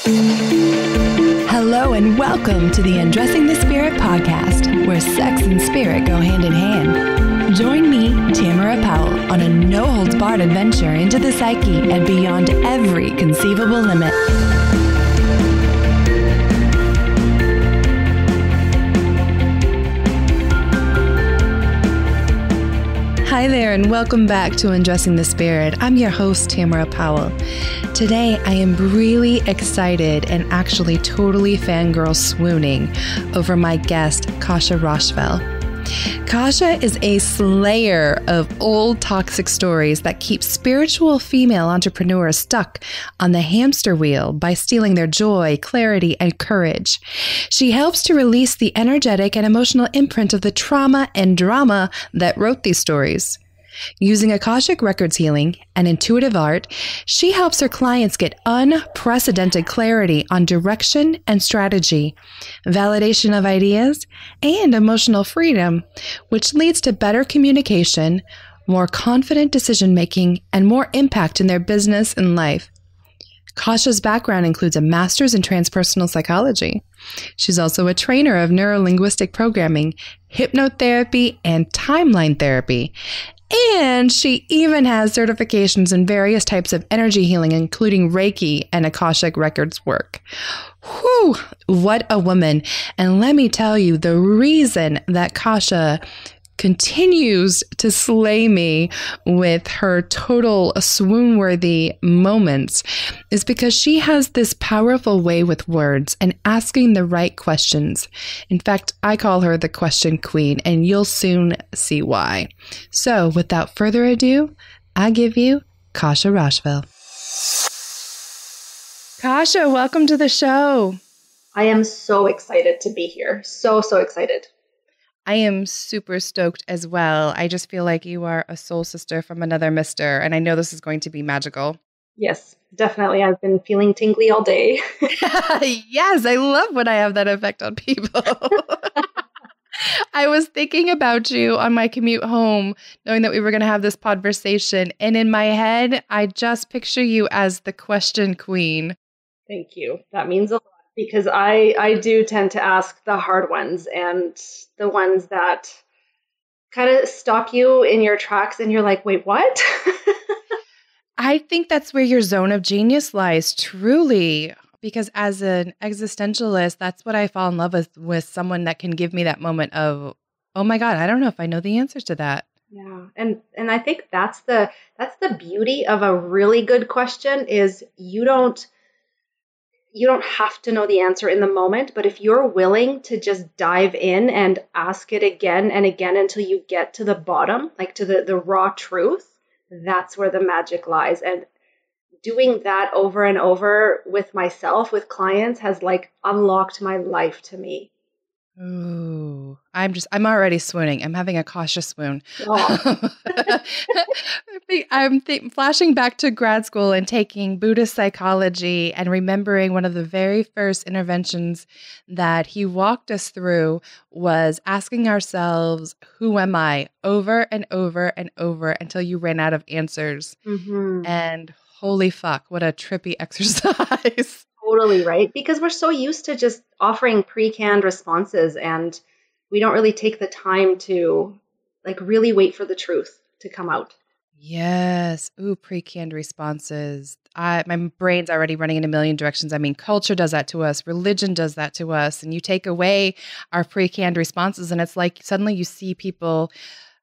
Hello and welcome to the Undressing the Spirit podcast, where sex and spirit go hand in hand. Join me, Tamara Powell, on a no-holds-barred adventure into the psyche and beyond every conceivable limit. Hi there, and welcome back to Undressing the Spirit. I'm your host, Tamara Powell. Today, I am really excited and actually totally fangirl swooning over my guest, Kasia Rachfall. Kasia is a slayer of old toxic stories that keep spiritual female entrepreneurs stuck on the hamster wheel by stealing their joy, clarity, and courage. She helps to release the energetic and emotional imprint of the trauma and drama that wrote these stories. Using Akashic Records healing and intuitive art, she helps her clients get unprecedented clarity on direction and strategy, validation of ideas, and emotional freedom, which leads to better communication, more confident decision-making, and more impact in their business and life. Kasia's background includes a master's in transpersonal psychology. She's also a trainer of neuro-linguistic programming, hypnotherapy, and timeline therapy. And she even has certifications in various types of energy healing, including Reiki and Akashic Records work. Whew, what a woman. And let me tell you, the reason that Kasia continues to slay me with her total swoon-worthy moments is because she has this powerful way with words and asking the right questions. In fact, I call her the question queen, and you'll soon see why. So without further ado, I give you Kasia Rachfall. Kasia, welcome to the show. I am so excited to be here. So excited. I am super stoked as well. I just feel like you are a soul sister from another mister, and I know this is going to be magical. Yes, definitely. I've been feeling tingly all day. Yes, I love when I have that effect on people. I was thinking about you on my commute home, knowing that we were going to have this podversation, and in my head, I just picture you as the question queen. Thank you. That means a lot. Because I do tend to ask the hard ones and the ones that kind of stop you in your tracks and you're like, wait, what? I think that's where your zone of genius lies, truly. Because as an existentialist, that's what I fall in love with someone that can give me that moment of, oh my God, I don't know if I know the answers to that. Yeah. And I think that's the beauty of a really good question is you don't have to know the answer in the moment, but if you're willing to just dive in and ask it again and again until you get to the bottom, like to the raw truth, that's where the magic lies. And doing that over and over with myself, with clients, has like unlocked my life to me. Ooh, I'm already swooning. I'm having a Kasia swoon. Oh. I'm flashing back to grad school and taking Buddhist psychology and remembering one of the very first interventions that he walked us through was asking ourselves, who am I? Over and over and over until you ran out of answers. Mm-hmm. And holy fuck, what a trippy exercise. Totally, right? Because we're so used to just offering pre-canned responses and we don't really take the time to like really wait for the truth to come out. Yes. Ooh, pre-canned responses. My brain's already running in a million directions. I mean, culture does that to us. Religion does that to us. And you take away our pre-canned responses and it's like suddenly you see people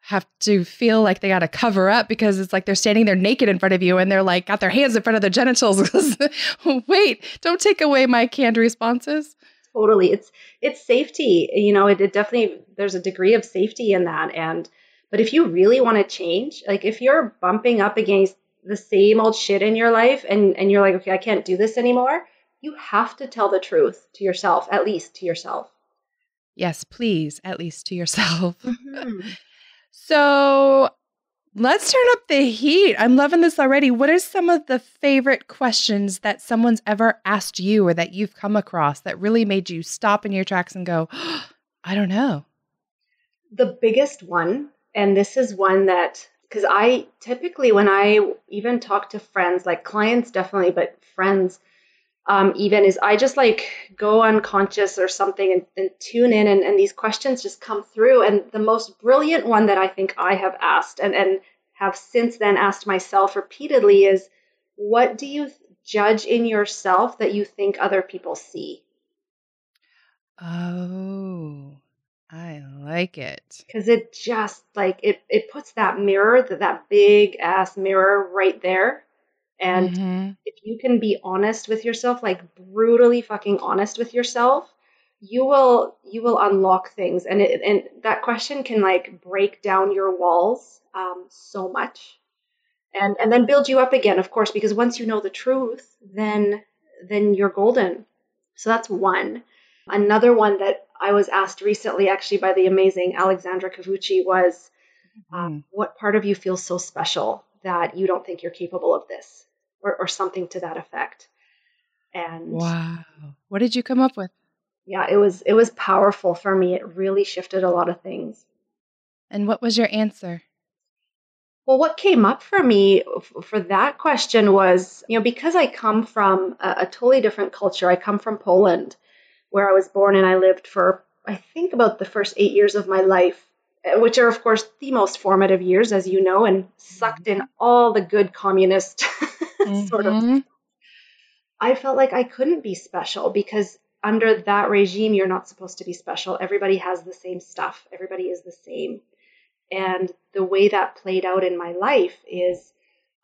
have to feel like they got to cover up because it's like they're standing there naked in front of you and they're like got their hands in front of their genitals. Wait, don't take away my canned responses. Totally. It's safety. You know, it definitely, there's a degree of safety in that. But if you really want to change, like if you're bumping up against the same old shit in your life and you're like, okay, I can't do this anymore, you have to tell the truth to yourself, at least to yourself. Yes, please, at least to yourself. Mm-hmm. So let's turn up the heat. I'm loving this already. What are some of the favorite questions that someone's ever asked you or that you've come across that really made you stop in your tracks and go, oh, I don't know? The biggest one, and this is one that, because I typically, when I even talk to friends, like clients definitely, but friends, even is I just like go unconscious or something and tune in, and these questions just come through. And the most brilliant one that I think I have asked and have since then asked myself repeatedly is, what do you judge in yourself that you think other people see? Oh, I like it. Because it just like it puts that mirror, that big ass mirror right there. And Mm-hmm. if you can be honest with yourself, like brutally fucking honest with yourself, you will unlock things. And that question can like break down your walls so much, and then build you up again, of course, because once you know the truth, then you're golden. So that's one. Another one that I was asked recently, actually, by the amazing Alexandra Cavucci was, Mm. what part of you feels so special that you don't think you're capable of this, or something to that effect. And Wow. What did you come up with? yeah, it was powerful for me. It really shifted a lot of things. And what was your answer? Well, what came up for me for that question was, because I come from a totally different culture. I come from Poland, where I was born, and I lived for, I think, about the first 8 years of my life, which are, of course, the most formative years, as you know, and sucked in all the good communist sort of. Mm-hmm. I felt like I couldn't be special because under that regime, you're not supposed to be special. Everybody has the same stuff. Everybody is the same. And the way that played out in my life is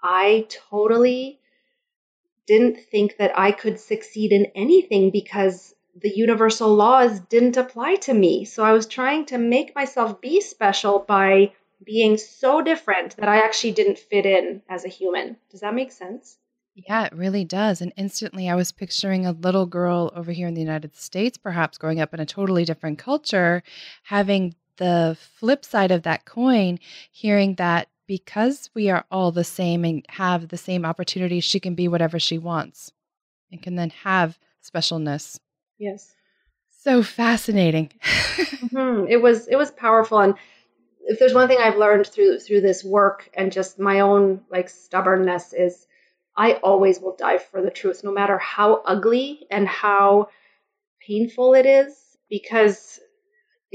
I totally didn't think that I could succeed in anything because the universal laws didn't apply to me. So I was trying to make myself be special by being so different that I actually didn't fit in as a human. Does that make sense? Yeah, it really does. And instantly I was picturing a little girl over here in the United States, perhaps growing up in a totally different culture, having the flip side of that coin, hearing that because we are all the same and have the same opportunities, she can be whatever she wants and can then have specialness. Yes. So fascinating. It was powerful, and if there's one thing I've learned through this work and just my own like stubbornness is I always will dive for the truth, no matter how ugly and how painful it is. Because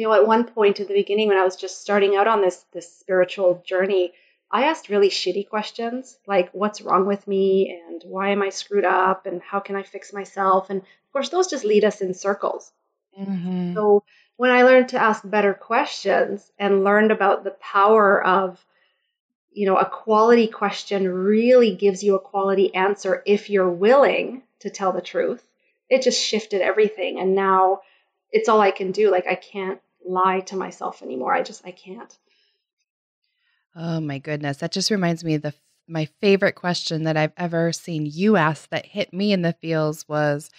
at one point in the beginning, when I was just starting out on this spiritual journey, I asked really shitty questions like, what's wrong with me, and why am I screwed up, and how can I fix myself? And of course, those just lead us in circles. Mm-hmm. So when I learned to ask better questions and learned about the power of, a quality question really gives you a quality answer if you're willing to tell the truth, it just shifted everything. And now it's all I can do. Like, I can't lie to myself anymore. I can't. Oh my goodness. That just reminds me of my favorite question that I've ever seen you ask that hit me in the feels was,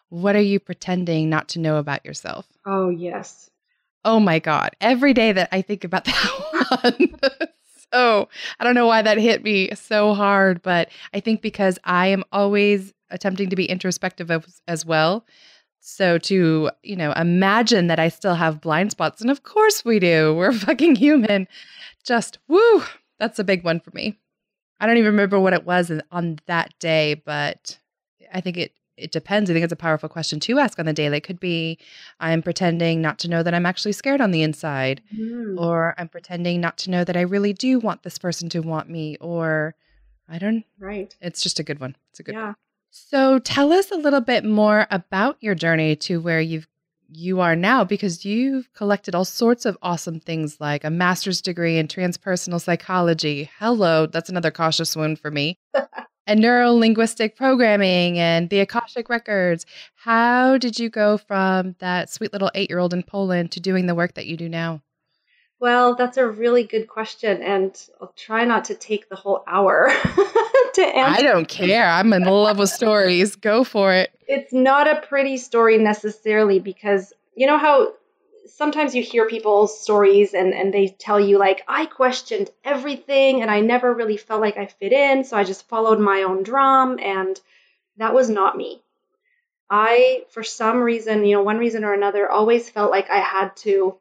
what are you pretending not to know about yourself? Oh, yes. Oh my God. Every day that I think about that one. So I don't know why that hit me so hard, but I think because I am always attempting to be introspective as well. So to, imagine that I still have blind spots, and of course we do. We're fucking human. Just woo. That's a big one for me. I don't even remember what it was on that day, but I think it depends. I think it's a powerful question to ask on the daily. It could be, I'm pretending not to know that I'm actually scared on the inside, Mm, or I'm pretending not to know that I really do want this person to want me, or right. it's just a good one. It's a good one. Yeah. So tell us a little bit more about your journey to where you are now, because you've collected all sorts of awesome things like a master's degree in transpersonal psychology. Hello, that's another cautious one for me. And neuro-linguistic programming and the Akashic records. How did you go from that sweet little 8-year-old in Poland to doing the work that you do now? Well, that's a really good question, and I'll try not to take the whole hour to I answer. don't care. I'm in love with stories. Go for it. It's not a pretty story necessarily, because you know how sometimes you hear people's stories and they tell you, like, I questioned everything and I never really felt like I fit in, so I just followed my own drum, and that was not me. I, for some reason, one reason or another, always felt like I had to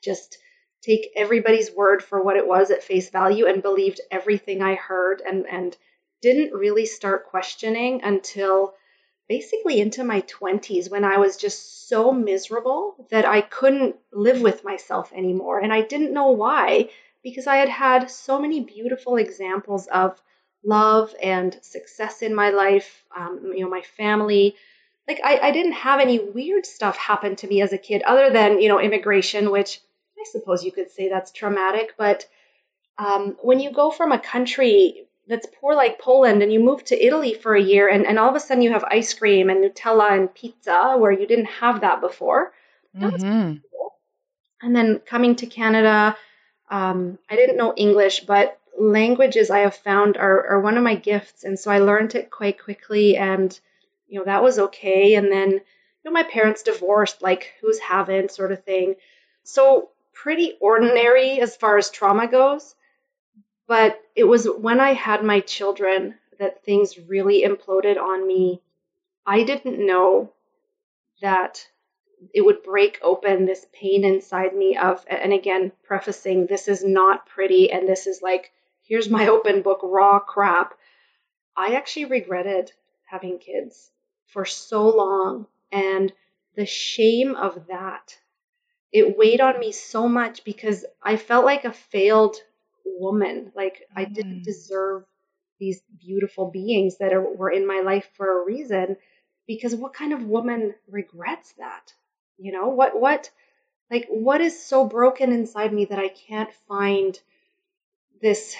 just take everybody's word for what it was at face value and believed everything I heard, and didn't really start questioning until basically into my 20s when I was just so miserable that I couldn't live with myself anymore. And I didn't know why, because I had had so many beautiful examples of love and success in my life, my family. Like I didn't have any weird stuff happen to me as a kid other than, immigration, which I suppose you could say that's traumatic. But when you go from a country that's poor like Poland and you move to Italy for a year and all of a sudden you have ice cream and Nutella and pizza where you didn't have that before, that was Mm-hmm. cool. And then coming to Canada, I didn't know English, but languages I have found are one of my gifts. And so I learned it quite quickly and, that was okay. And then, my parents divorced, like who's haven't sort of thing. So pretty ordinary as far as trauma goes. But it was when I had my children that things really imploded on me. I didn't know that it would break open this pain inside me of, and again, prefacing, this is not pretty, and this is like, here's my open book, raw crap. I actually regretted having kids for so long, and the shame of that, it weighed on me so much because I felt like a failed woman. Like I didn't deserve these beautiful beings that were in my life for a reason, because what kind of woman regrets that? What is so broken inside me that I can't find this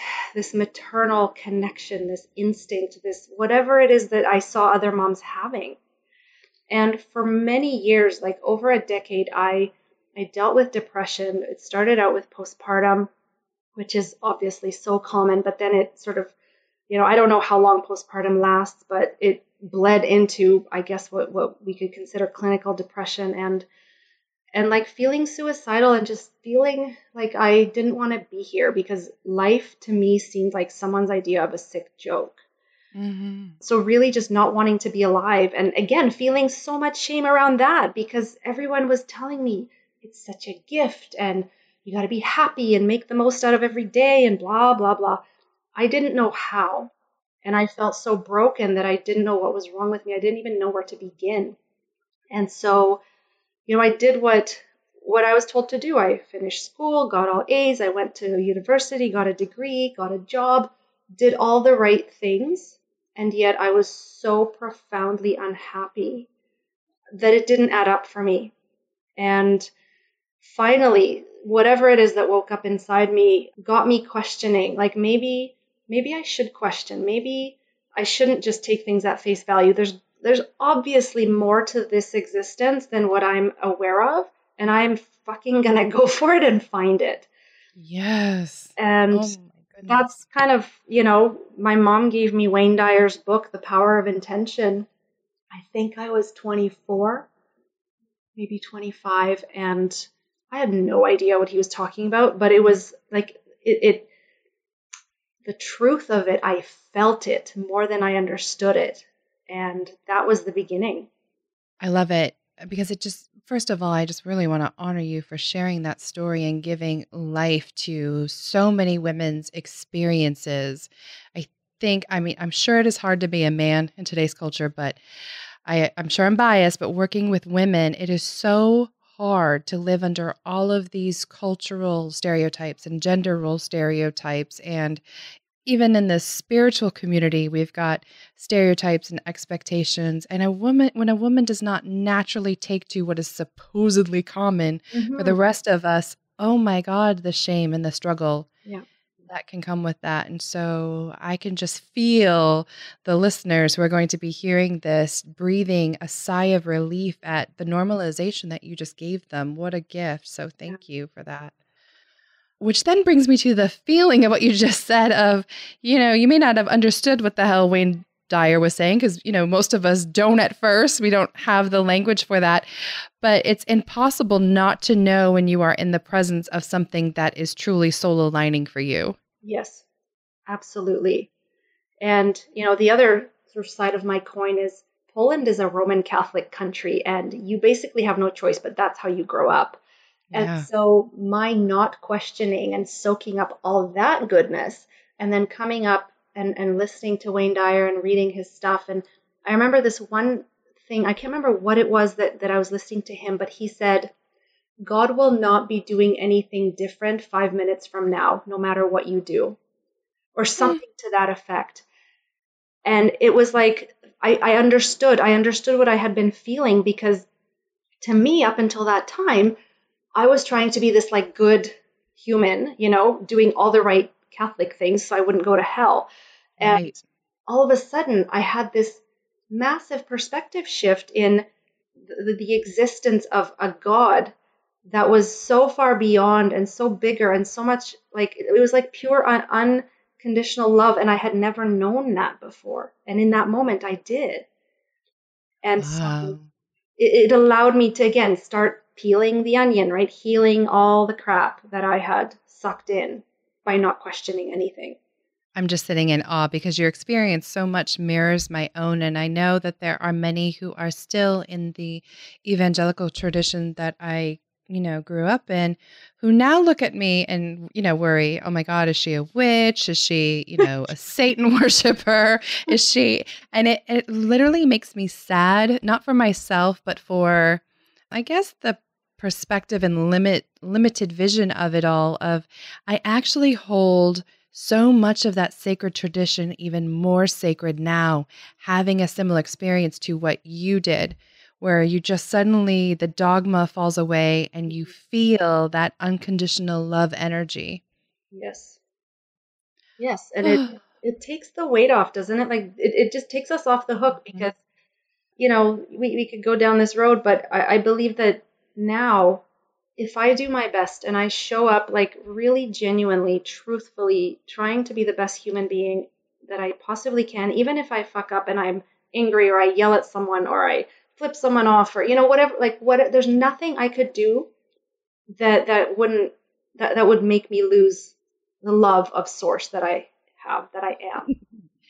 maternal connection, this instinct, this whatever it is that I saw other moms having. And for many years, like over a decade, I dealt with depression. It started out with postpartum, which is obviously so common, but then it sort of, I don't know how long postpartum lasts, but it bled into, I guess, what we could consider clinical depression and like feeling suicidal and just feeling like I didn't want to be here because life to me seemed like someone's idea of a sick joke. Mm-hmm. So really just not wanting to be alive. And again, feeling so much shame around that because everyone was telling me it's such a gift and you got to be happy and make the most out of every day and blah, blah, blah. I didn't know how. And I felt so broken that I didn't know what was wrong with me. I didn't even know where to begin. And so, I did what I was told to do. I finished school, got all A's. I went to university, got a degree, got a job, did all the right things. And yet I was so profoundly unhappy that it didn't add up for me. And finally, whatever it is that woke up inside me got me questioning, like maybe I should question. Maybe I shouldn't just take things at face value. There's obviously more to this existence than what I'm aware of, and I'm fucking gonna go for it and find it. Yes. And Oh my goodness. that's kind of, my mom gave me Wayne Dyer's book, The Power of Intention. I think I was 24, maybe 25, and I had no idea what he was talking about, but it was like the truth of it, I felt it more than I understood it. And that was the beginning. I love it because it just, first of all, I just really want to honor you for sharing that story and giving life to so many women's experiences. I'm sure it is hard to be a man in today's culture, but I'm sure I'm biased, but working with women, it is so hard to live under all of these cultural stereotypes and gender role stereotypes. And even in the spiritual community, we've got stereotypes and expectations. And when a woman does not naturally take to what is supposedly common for the rest of us, oh my God, the shame and the struggle that can come with that. And so I can just feel the listeners who are going to be hearing this breathing a sigh of relief at the normalization that you just gave them. What a gift. So thank you for that. Which then brings me to the feeling of what you just said of, you may not have understood what the hell Wayne Dyer was saying because, most of us don't at first. We don't have the language for that. But it's impossible not to know when you are in the presence of something that is truly soul aligning for you. Yes, absolutely. And, the other sort of side of my coin is Poland is a Roman Catholic country and you basically have no choice, but that's how you grow up. Yeah. And so my not questioning and soaking up all that goodness and then coming up and listening to Wayne Dyer and reading his stuff. And I remember this one thing. I can't remember what it was that I was listening to him, but he said, God will not be doing anything different 5 minutes from now, no matter what you do, or something to that effect. And it was like, I understood what I had been feeling, because to me, up until that time, I was trying to be this like good human, doing all the right Catholic things so I wouldn't go to hell. And Right. all of a sudden, I had this massive perspective shift in the existence of a God that was so far beyond and so bigger and so much, like, it was like pure unconditional love. And I had never known that before. And in that moment, I did. And so Wow. it allowed me to, again, start peeling the onion, right? Healing all the crap that I had sucked in by not questioning anything. I'm just sitting in awe because your experience so much mirrors my own. And I know that there are many who are still in the evangelical tradition that I, grew up in, who now look at me and, worry, oh my God, is she a witch? Is she, a Satan worshiper? Is she? And it literally makes me sad, not for myself, but for, I guess, the perspective and limited vision of it all. Of I actually hold so much of that sacred tradition even more sacred now, having a similar experience to what you did, where you just suddenly, the dogma falls away and you feel that unconditional love energy. Yes. Yes. And it takes the weight off, doesn't it? Like it just takes us off the hook, because, we could go down this road, but I believe that now, if I do my best and I show up like really genuinely, truthfully, trying to be the best human being that I possibly can, even if I fuck up and I'm angry or I yell at someone or I flip someone off or, whatever, there's nothing I could do that would make me lose the love of source that I have, that I am.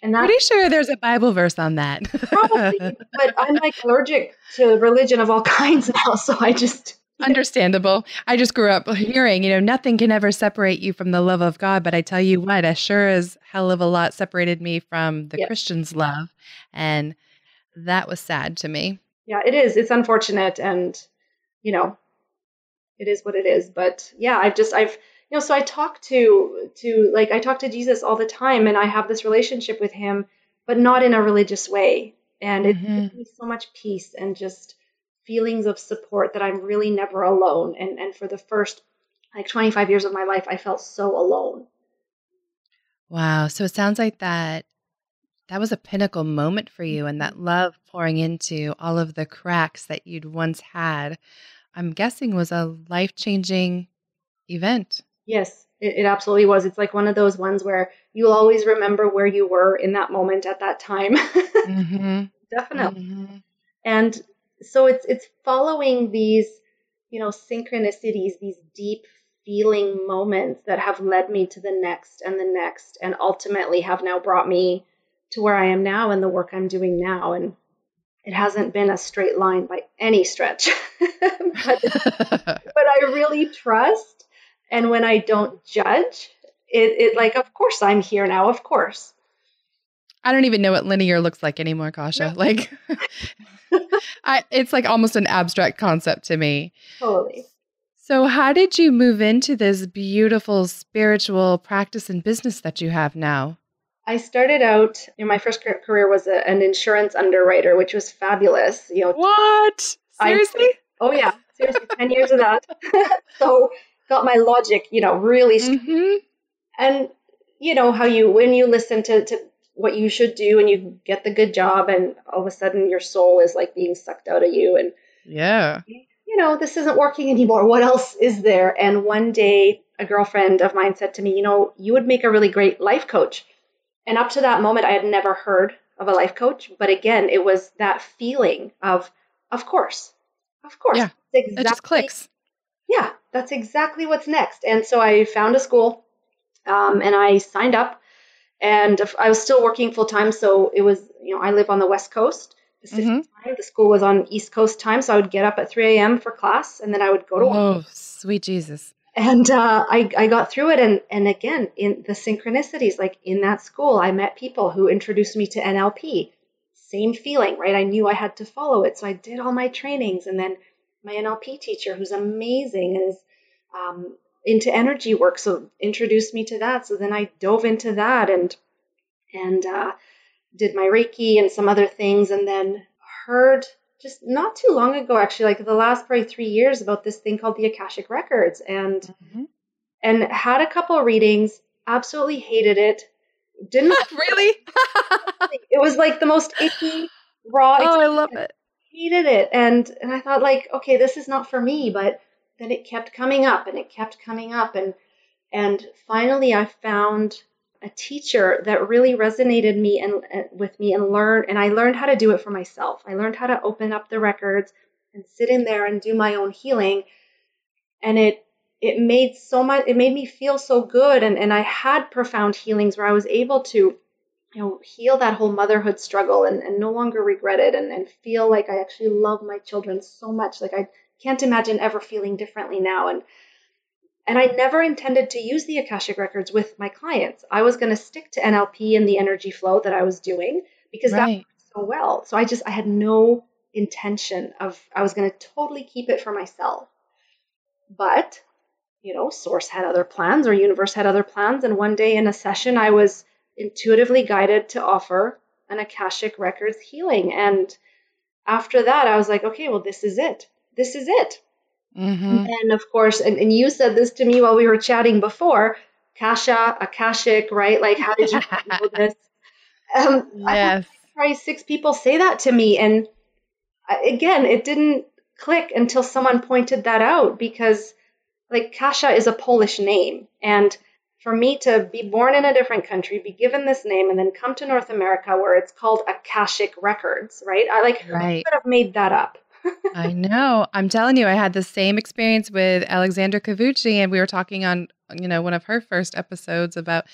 And that's Pretty sure there's a Bible verse on that. probably, but I'm like allergic to religion of all kinds now. So I just, Understandable. I just grew up hearing, nothing can ever separate you from the love of God. But I tell you what, as sure as hell of a lot separated me from the yeah. Christian's love. And that was sad to me. Yeah, it is. It's unfortunate. And, it is what it is. But yeah, so I talk I talk to Jesus all the time, and I have this relationship with him, but not in a religious way. And it gives me so much peace and just feelings of support that I'm really never alone. And for the first 25 years of my life, I felt so alone. Wow. So it sounds like that was a pinnacle moment for you, and that love pouring into all of the cracks that you'd once had, I'm guessing was a life-changing event. Yes, it absolutely was. It's like one of those ones where you'll always remember where you were in that moment at that time. Mm-hmm. Definitely. Mm-hmm. And so it's following these, synchronicities, these deep feeling moments that have led me to the next and ultimately have now brought me to where I am now and the work I'm doing now. And it hasn't been a straight line by any stretch, but I really trust. And when I don't judge, it like, of course I'm here now, of course. I don't even know what linear looks like anymore, Kasia. Like, it's like almost an abstract concept to me. Totally. So how did you move into this beautiful spiritual practice and business that you have now? I started out, my first career was an insurance underwriter, which was fabulous. What? Seriously? Oh yeah, seriously, 10 years of that. So got my logic, really straight. Mm-hmm. And how when you listen to what you should do and you get the good job, and all of a sudden your soul is like being sucked out of you, and Yeah. this isn't working anymore. What else is there? And one day a girlfriend of mine said to me, you would make a really great life coach. And up to that moment, I had never heard of a life coach. But again, it was that feeling of course. Yeah. It just clicks. Yeah, that's exactly what's next. And so I found a school, and I signed up, and I was still working full time. So it was, I live on the West Coast Pacific time. The school was on East Coast time. So I would get up at 3 a.m. for class, and then I would go to work. Oh, sweet Jesus. And I got through it. And again, in the synchronicities, like in that school, I met people who introduced me to NLP, same feeling, right? I knew I had to follow it. So I did all my trainings. And then my NLP teacher, who's amazing and is into energy work, so introduced me to that. So then I dove into that and did my Reiki and some other things, and then heard just not too long ago, actually, like the last probably 3 years, about this thing called the Akashic Records, and had a couple of readings, absolutely hated it. Didn't Really? It was like the most icky, raw Oh, I experience. love it. Hated it. And I thought, like, okay, this is not for me, but then it kept coming up and it kept coming up. And finally I found a teacher that really resonated with me and I learned how to do it for myself. I learned how to open up the records and sit in there and do my own healing. And it made me feel so good. And I had profound healings where I was able to, heal that whole motherhood struggle and no longer regret it and feel like I actually love my children so much. Like I can't imagine ever feeling differently now. And I never intended to use the Akashic Records with my clients. I was going to stick to NLP and the energy flow that I was doing because that worked so well. So I had no intention I was going to totally keep it for myself. But, Source had other plans, or Universe had other plans. And one day in a session, I was intuitively guided to offer an Akashic Records healing. And after that, I was like, okay, well, this is it. This is it. Mm-hmm. And of course, and you said this to me while we were chatting before, Kasia, Akashic, right? Like, how did you know this? Yes. I had probably 6 people say that to me. And again, it didn't click until someone pointed that out, because like Kasia is a Polish name. And for me to be born in a different country, be given this name, and then come to North America where it's called Akashic Records, right? Who could have made that up? I know. I'm telling you, I had the same experience with Alexandra Cavucci, and we were talking on, one of her first episodes about,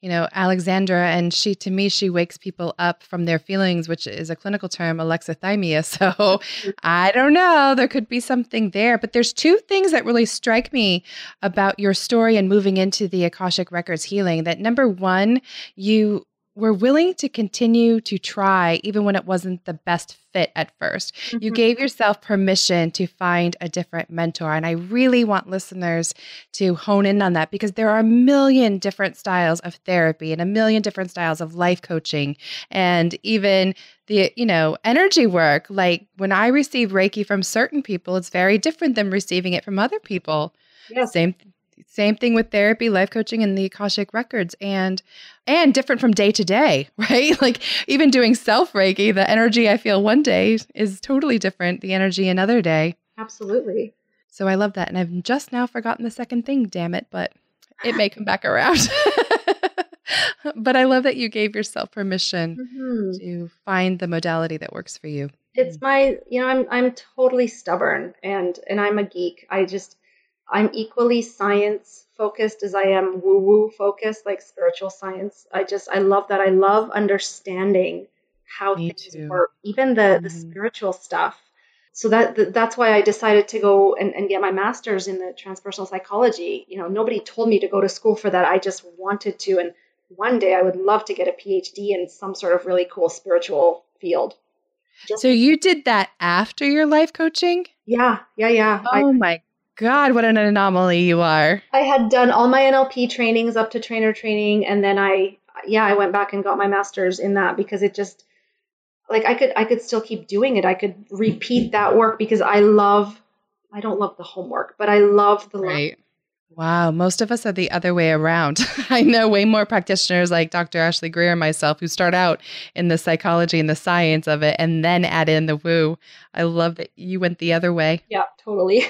Alexandra, and to me, she wakes people up from their feelings, which is a clinical term, alexithymia. So I don't know, there could be something there, but there's 2 things that really strike me about your story and moving into the Akashic Records healing. That number 1, you were willing to continue to try even when it wasn't the best fit at first. You gave yourself permission to find a different mentor. And I really want listeners to hone in on that, because there are a million different styles of therapy and a million different styles of life coaching, and even the, energy work. Like when I receive Reiki from certain people, it's very different than receiving it from other people. Yes. Same thing with therapy, life coaching, and the Akashic Records, and different from day to day, right? Like even doing self Reiki, the energy I feel one day is totally different, the energy another day. Absolutely. So I love that. And I've just now forgotten the second thing, damn it, but it may come back around. But I love that you gave yourself permission to find the modality that works for you. It's my, I'm totally stubborn and I'm a geek. I'm equally science focused as I am woo-woo focused, like spiritual science. I love that. I love understanding how things work, even the spiritual stuff. So that's why I decided to go and get my master's in the transpersonal psychology. Nobody told me to go to school for that. I just wanted to. And one day I would love to get a PhD in some sort of really cool spiritual field. So you did that after your life coaching? Yeah. Oh my God, what an anomaly you are. I had done all my NLP trainings up to trainer training. And then I went back and got my master's in that, because it just, like, I could still keep doing it. I could repeat that work because I don't love the homework, but I love the right. Wow. Most of us are the other way around. I know way more practitioners like Dr. Ashley Greer and myself who start out in the psychology and the science of it and then add in the woo. I love that you went the other way. Yeah, totally.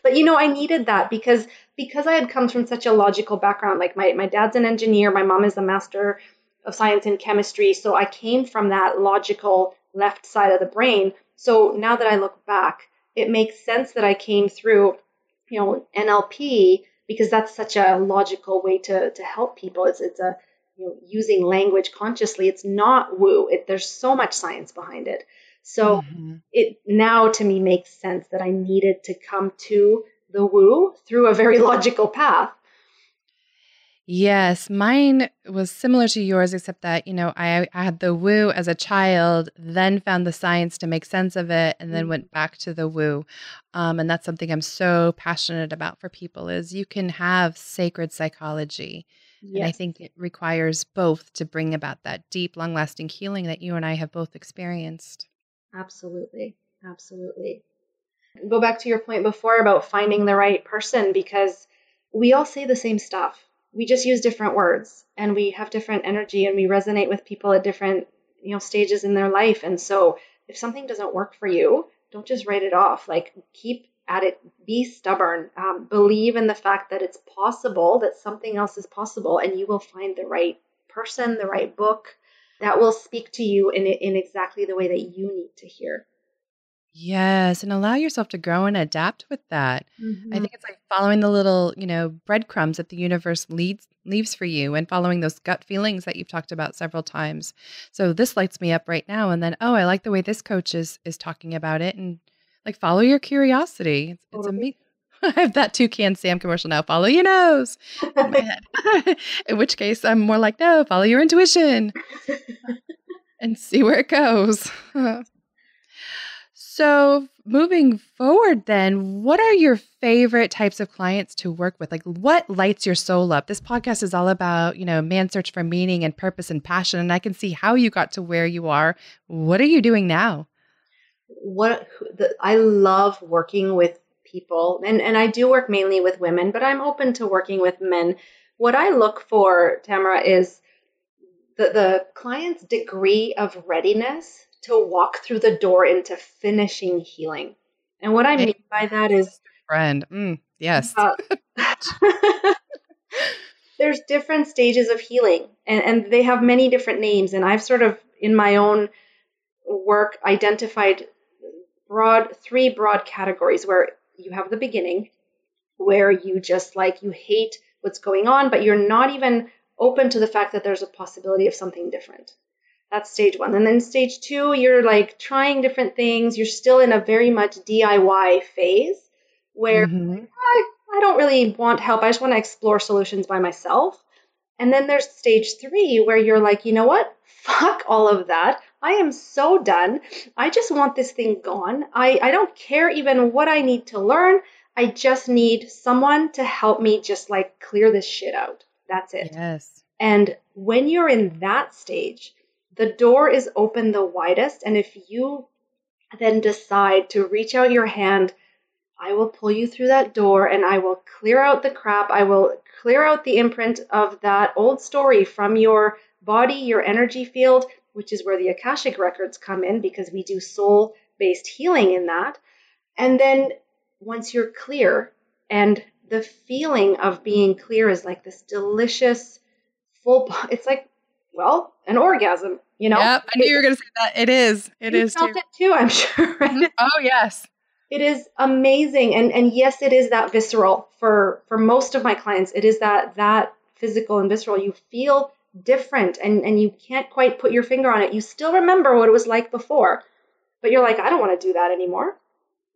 But, I needed that because I had come from such a logical background. Like my dad's an engineer. My mom is a master of science in chemistry. So I came from that logical left side of the brain. So now that I look back, it makes sense that I came through NLP, because that's such a logical way to help people. It's a using language consciously. It's not woo. There's so much science behind it. So it now to me makes sense that I needed to come to the woo through a very logical path. Yes, mine was similar to yours, except that, I had the woo as a child, then found the science to make sense of it, and then Mm. went back to the woo. And that's something I'm so passionate about for people is you can have sacred psychology. And I Yes, think it requires both to bring about that deep, long-lasting healing that you and I have both experienced. absolutely. Absolutely. Go back to your point before about finding the right person because we all say the same stuff. We just use different words and we have different energy and we resonate with people at different, stages in their life. And so if something doesn't work for you, don't just write it off. Like keep at it, be stubborn, believe in the fact that it's possible, that something else is possible, and you will find the right person, the right book that will speak to you in exactly the way that you need to hear. Yes, and allow yourself to grow and adapt with that. I Mhm. think it's like following the little, breadcrumbs that the universe leaves for you and following those gut feelings that you've talked about several times. So this lights me up right now and then, oh, I like the way this coach is talking about it and like follow your curiosity. It's a Totally. me. I have that Toucan Sam commercial now. Follow your nose in my head. In which case I'm more like, no, follow your intuition and see where it goes. So, moving forward, then, what are your favorite types of clients to work with? Like, what lights your soul up? This podcast is all about, man's search for meaning and purpose and passion. And I can see how you got to where you are. What are you doing now? I love working with people, and I do work mainly with women, but I'm open to working with men. What I look for, Tamara, is the client's degree of readiness to walk through the door into finishing healing. And what I Amen, mean by that is friend. Yes. uh, there's different stages of healing, and they have many different names. And I've sort of, in my own work, identified three broad categories where you have the beginning, where you just like you hate what's going on, but you're not even open to the fact that there's a possibility of something different. That's stage one. And then stage two, you're like trying different things. You're still in a very much DIY phase where Hmm. I don't really want help. I just want to explore solutions by myself. And then there's stage three where you're like, you know what? Fuck all of that. I am so done. I just want this thing gone. I don't care even what I need to learn. I just need someone to help me just like clear this shit out. That's it. Yes. And when you're in that stage, the door is open the widest. And if you then decide to reach out your hand, I will pull you through that door and I will clear out the crap. I will clear out the imprint of that old story from your body, your energy field, which is where the Akashic records come in because we do soul based healing in that. And then once you're clear, and the feeling of being clear is like this delicious, it's like, well, an orgasm, you know? Yep. I knew you were going to say that. It is. It You is felt too. it too, I'm sure, Mhm. right? Oh, yes. It is amazing. And yes, it is that visceral for most of my clients. It is that physical and visceral. You feel different and you can't quite put your finger on it. You still remember what it was like before, but you're like, I don't want to do that anymore.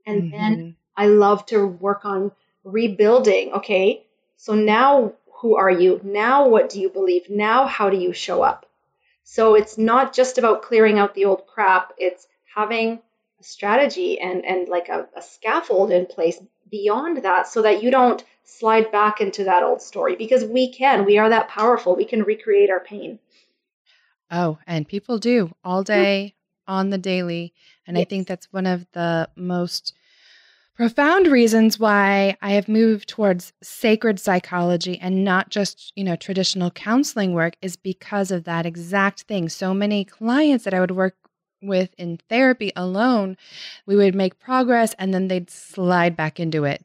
And then Hmm. I love to work on rebuilding. Okay, so now who are you? Now what do you believe? Now how do you show up? So it's not just about clearing out the old crap, it's having a strategy and like a scaffold in place beyond that so that you don't slide back into that old story because we are that powerful. We can recreate our pain. Oh, and people do all day on the daily. And I think Yes. that's one of the most profound reasons why I have moved towards sacred psychology and not just, traditional counseling work is because of that exact thing. So many clients that I would work with in therapy alone, we would make progress and then they'd slide back into it.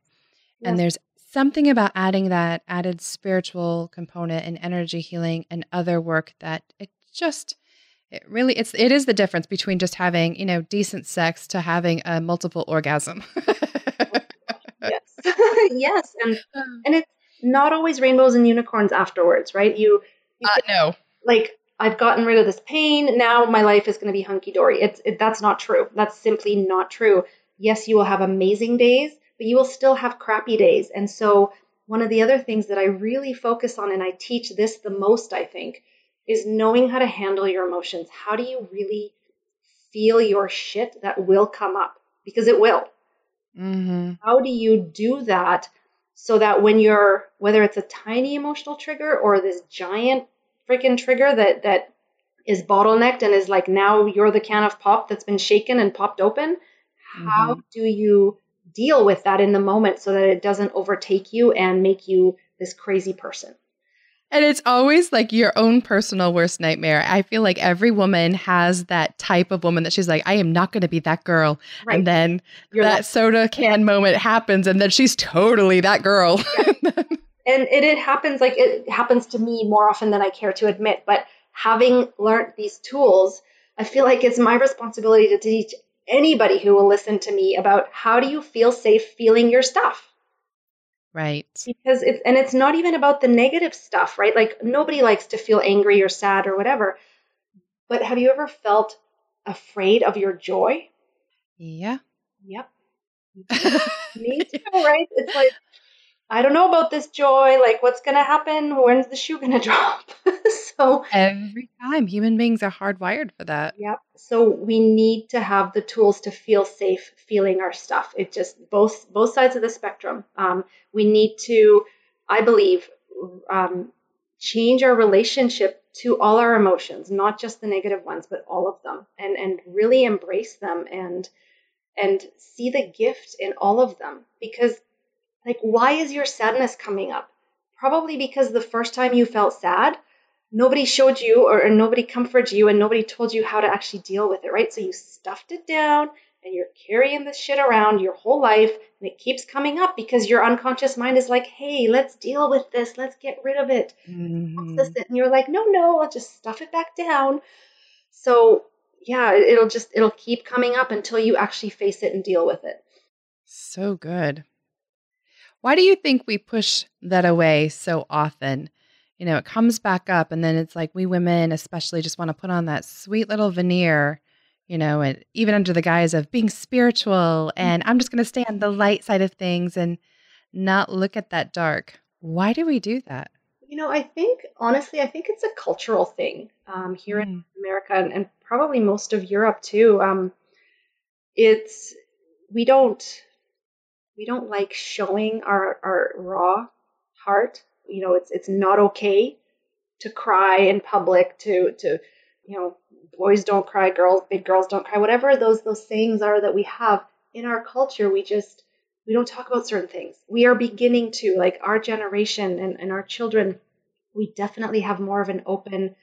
And Yes. there's something about adding that added spiritual component and energy healing and other work that it is the difference between just having, decent sex to having a multiple orgasm. Yes. Yes. And it's not always rainbows and unicorns afterwards, right? You think No. like I've gotten rid of this pain, now my life is going to be hunky dory. That's not true. That's simply not true. Yes, you will have amazing days, but you will still have crappy days. And so one of the other things that I really focus on, and I teach this the most, I think, is knowing how to handle your emotions. How do you really feel your shit that will come up? Because it will. Mm-hmm. How do you do that so that when you're, whether it's a tiny emotional trigger or this giant freaking trigger that is bottlenecked and is like, now you're the can of pop that's been shaken and popped open, how do you deal with that in the moment so that it doesn't overtake you and make you this crazy person? And it's always like your own personal worst nightmare. I feel like every woman has that type of woman that she's like, I am not going to be that girl. Right. And then You're that soda can moment happens and then she's totally that girl. And it happens, like it happens to me more often than I care to admit. But having learned these tools, I feel like it's my responsibility to teach anybody who will listen to me about how do you feel safe feeling your stuff. Right. Because it's not even about the negative stuff, right? Like nobody likes to feel angry or sad or whatever. But have you ever felt afraid of your joy? Yeah. Yep. Me too, right? It's like, I don't know about this joy. Like, what's going to happen? When's the shoe going to drop? So Every time human beings are hardwired for that. yep. So we need to have the tools to feel safe feeling our stuff. It just both sides of the spectrum. We need to, I believe, change our relationship to all our emotions, not just the negative ones, but all of them, and really embrace them and see the gift in all of them. Because, like, why is your sadness coming up? Probably because the first time you felt sad, nobody showed you or nobody comforted you and nobody told you how to actually deal with it, right? So you stuffed it down and you're carrying this shit around your whole life and it keeps coming up because your unconscious mind is like, hey, let's deal with this. Let's get rid of it. Process it. And you're like, no, I'll just stuff it back down. So yeah, it'll keep coming up until you actually face it and deal with it. So good. Why do you think we push that away so often? You know, it comes back up and then it's like we women especially just want to put on that sweet little veneer, you know, and even under the guise of being spiritual and I'm just going to stay on the light side of things and not look at that dark. Why do we do that? Honestly, I think it's a cultural thing here in Mm. America and probably most of Europe too. It's we don't like showing our raw heart. You know, it's not okay to cry in public. Boys don't cry, big girls don't cry. Whatever those sayings are that we have in our culture, we don't talk about certain things. We are beginning to, like, our generation and our children. We definitely have more of an open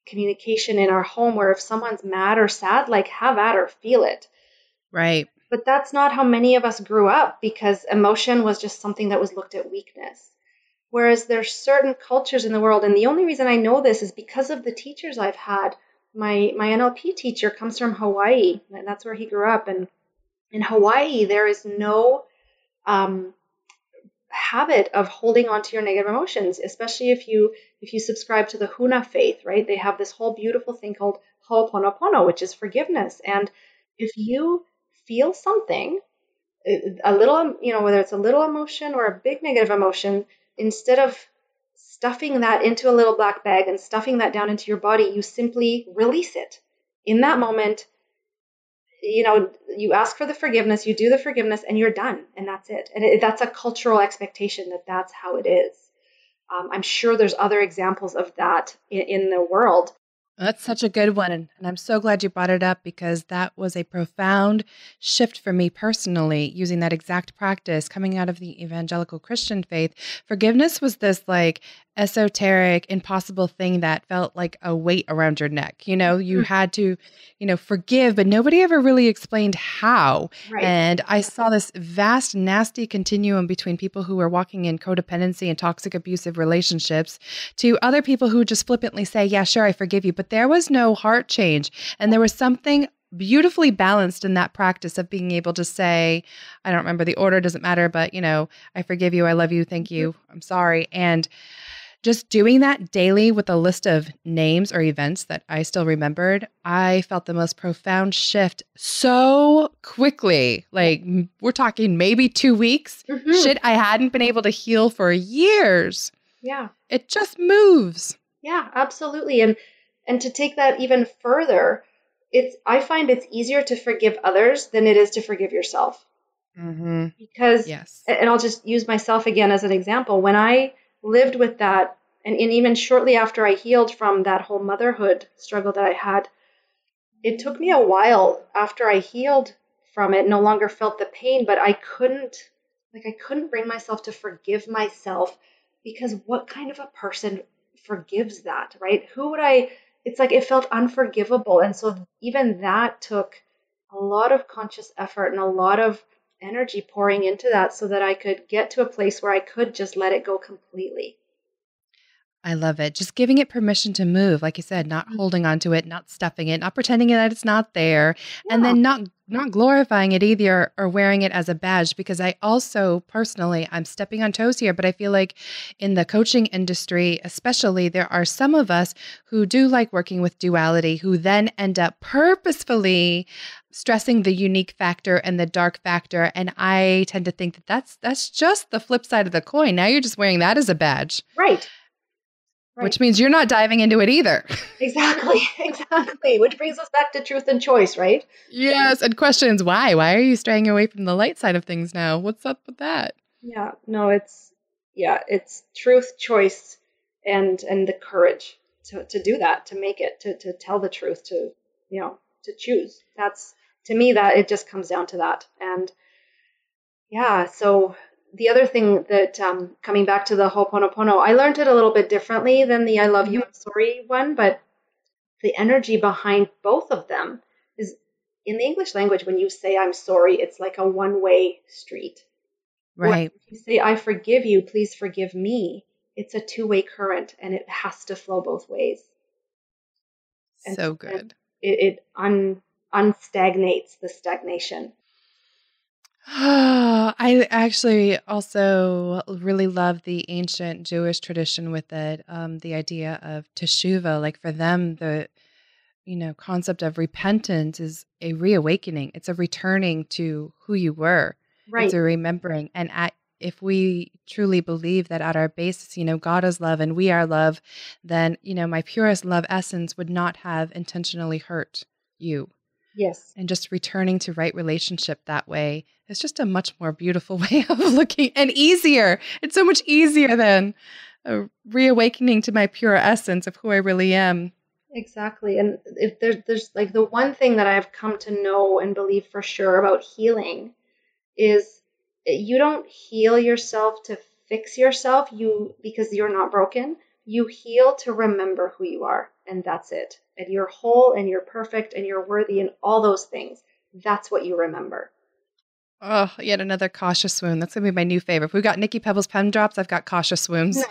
communication in our home where if someone's mad or sad, like, have at her, feel it. Right. But that's not how many of us grew up because emotion was just something that was looked at weakness. Whereas there's certain cultures in the world, and the only reason I know this is because of the teachers I've had. My NLP teacher comes from Hawaii, and that's where he grew up. And in Hawaii, there is no habit of holding on to your negative emotions, especially if you subscribe to the Huna faith, right? They have this whole beautiful thing called Ho'oponopono, which is forgiveness. And if you feel something, a little, whether it's a little emotion or a big negative emotion, instead of stuffing that into a little black bag and stuffing that down into your body, you simply release it. In that moment, you ask for the forgiveness, you do the forgiveness, and you're done. And that's it. And that's a cultural expectation that's how it is. I'm sure there's other examples of that in the world. That's such a good one. And I'm so glad you brought it up because that was a profound shift for me personally, using that exact practice coming out of the evangelical Christian faith. Forgiveness was this like esoteric, impossible thing that felt like a weight around your neck. You know, you had to, forgive, but nobody ever really explained how. Right. And I saw this vast, nasty continuum between people who were walking in codependency and toxic, abusive relationships to other people who just flippantly say, yeah, sure, I forgive you. But there was no heart change. And there was something beautifully balanced in that practice of being able to say, I don't remember the order, doesn't matter, but, I forgive you, I love you, thank you, I'm sorry. And just doing that daily with a list of names or events that I still remembered, I felt the most profound shift so quickly. Like we're talking maybe 2 weeks. Shit I hadn't been able to heal for years. Yeah. It just moves. Yeah, absolutely. And to take that even further, I find it's easier to forgive others than it is to forgive yourself. Because, Yes. and I'll just use myself again as an example, when I lived with that, and even shortly after I healed from that whole motherhood struggle that I had, it took me a while after I healed from it, no longer felt the pain, but I couldn't bring myself to forgive myself, because what kind of a person forgives that, right? It's like it felt unforgivable. And so even that took a lot of conscious effort and a lot of energy pouring into that so that I could get to a place where I could just let it go completely. I love it. Just giving it permission to move, like you said, not holding on to it, not stuffing it, not pretending that it's not there, and Yeah. then not glorifying it either or wearing it as a badge. Because I also personally, I'm stepping on toes here, but I feel like in the coaching industry, especially, there are some of us who do like working with duality, who then end up purposefully stressing the unique factor and the dark factor. And I tend to think that that's just the flip side of the coin. Now you're just wearing that as a badge. Right. Which means you're not diving into it either. Exactly. Exactly. Which brings us back to truth and choice, right? Yes. And questions, why? Why are you straying away from the light side of things now? What's up with that? Yeah. No, it's truth, choice, and the courage to do that, to make it, to tell the truth, to choose. That's, to me, that it just comes down to that. And yeah, so the other thing that, coming back to the Ho'oponopono, I learned it a little bit differently than the I love you, I'm sorry one, but the energy behind both of them is, in the English language, when you say I'm sorry, it's like a one-way street. Right. If you say I forgive you, please forgive me, it's a two-way current and it has to flow both ways. And So good. It unstagnates the stagnation. I actually also really love the ancient Jewish tradition with it. The idea of teshuvah, like for them, the concept of repentance is a reawakening. It's a returning to who you were. It's Right. a remembering. And if we truly believe that at our basis, God is love and we are love, then, my purest love essence would not have intentionally hurt you. Yes. And just returning to right relationship that way is just a much more beautiful way of looking, and easier. It's so much easier than reawakening to my pure essence of who I really am. Exactly. And if there's like the one thing that I've come to know and believe for sure about healing is you don't heal yourself to fix yourself, because you're not broken. You heal to remember who you are, and that's it. And you're whole and you're perfect and you're worthy and all those things. That's what you remember. Oh, yet another Kasia swoon. That's going to be my new favorite. If we've got Nikki Pebbles pen drops, I've got Kasia swoons. Nice.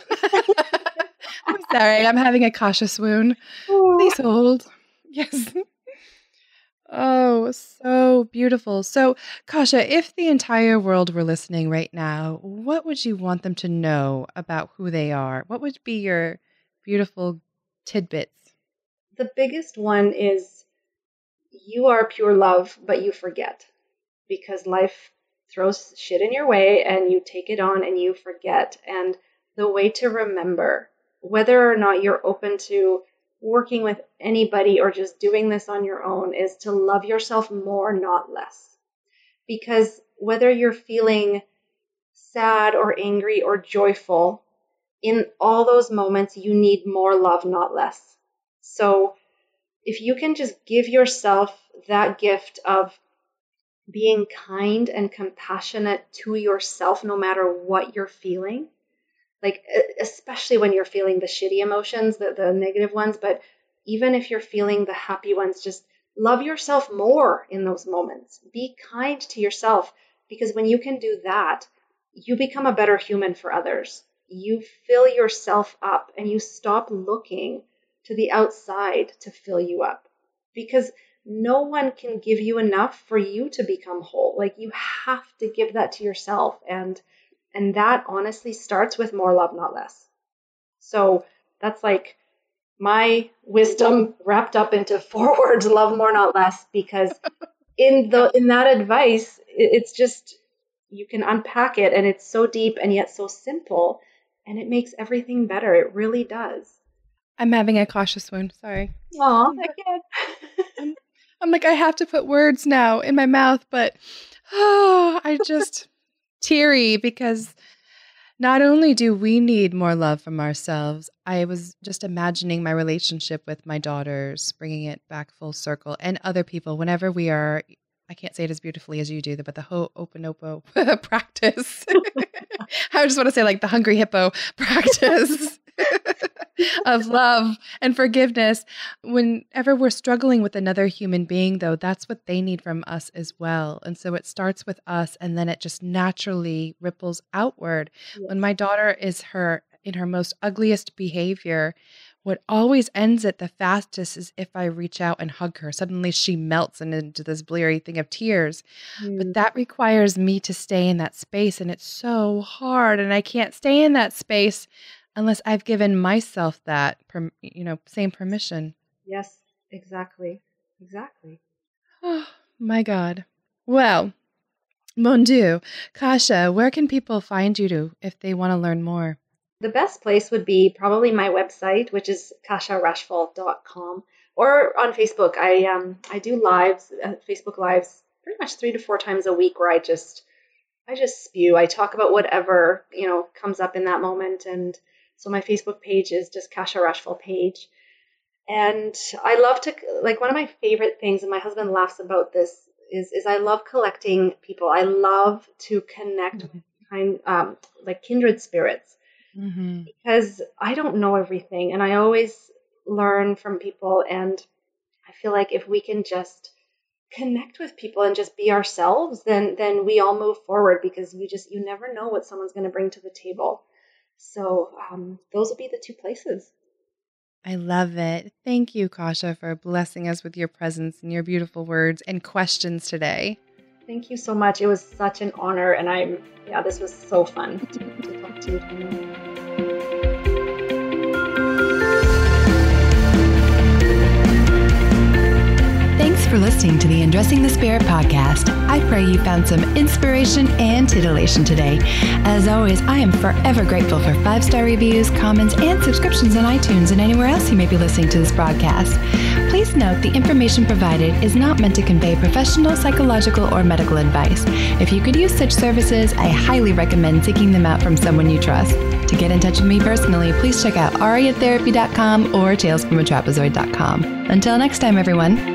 I'm sorry. I'm having a Kasia swoon. Please hold. Yes. Oh, so beautiful. So, Kasia, if the entire world were listening right now, what would you want them to know about who they are? What would be your beautiful tidbits? The biggest one is you are pure love, but you forget, because life throws shit in your way and you take it on and you forget. And the way to remember, whether or not you're open to working with anybody or just doing this on your own, is to love yourself more, not less. Because whether you're feeling sad or angry or joyful, in all those moments, you need more love, not less. So if you can just give yourself that gift of being kind and compassionate to yourself, no matter what you're feeling, like especially when you're feeling the shitty emotions, the negative ones, but even if you're feeling the happy ones, just love yourself more in those moments. Be kind to yourself, because when you can do that, you become a better human for others. You fill yourself up and you stop looking to the outside to fill you up, because no one can give you enough for you to become whole. Like, you have to give that to yourself. And that honestly starts with more love, not less. So that's like my wisdom wrapped up into 4 words: love more, not less, because in that advice, it's just, you can unpack it and it's so deep and yet so simple, and it makes everything better. It really does. I'm having a cautious swoon. Sorry. Aw, again. I'm like, I have to put words now in my mouth, but I just teary because not only do we need more love from ourselves, I was just imagining my relationship with my daughters, bringing it back full circle, and other people whenever we are, I can't say it as beautifully as you do, but the Ho'oponopono practice. I just want to say like the Hungry Hippo practice of love and forgiveness. Whenever we're struggling with another human being, though, that's what they need from us as well. And so it starts with us, and then it just naturally ripples outward. Yes. When my daughter is in her most ugliest behavior, what always ends it the fastest is if I reach out and hug her. Suddenly she melts into this bleary thing of tears. But that requires me to stay in that space, and it's so hard. And I can't stay in that space unless I've given myself that, same permission. Yes, exactly. Exactly. Oh, my God. Well, mon Dieu. Kasia, where can people find you if they want to learn more? The best place would be probably my website, which is kasiarachfall.com, or on Facebook. I do lives, Facebook lives, pretty much 3 to 4 times a week, where I just spew. I talk about whatever comes up in that moment, and so my Facebook page is just Kasia Rachfall page. And I love to, like, one of my favorite things, and my husband laughs about this, is I love collecting people. I love to connect with like kindred spirits. Mm-hmm. Because I don't know everything, and I always learn from people, and I feel like if we can just connect with people and just be ourselves, then we all move forward, because you never know what someone's going to bring to the table. So those will be the 2 places. I love it. Thank you, Kasia, for blessing us with your presence and your beautiful words and questions today. Thank you so much. It was such an honor, and this was so fun to talk to you. Thanks for listening to the Undressing the Spirit podcast. I pray you found some inspiration and titillation today. As always, I am forever grateful for 5-star reviews, comments, and subscriptions on iTunes and anywhere else you may be listening to this broadcast. Please note the information provided is not meant to convey professional, psychological, or medical advice. If you could use such services, I highly recommend seeking them out from someone you trust. To get in touch with me personally, please check out ariatherapy.com or talesfromatrapezoid.com. Until next time, everyone.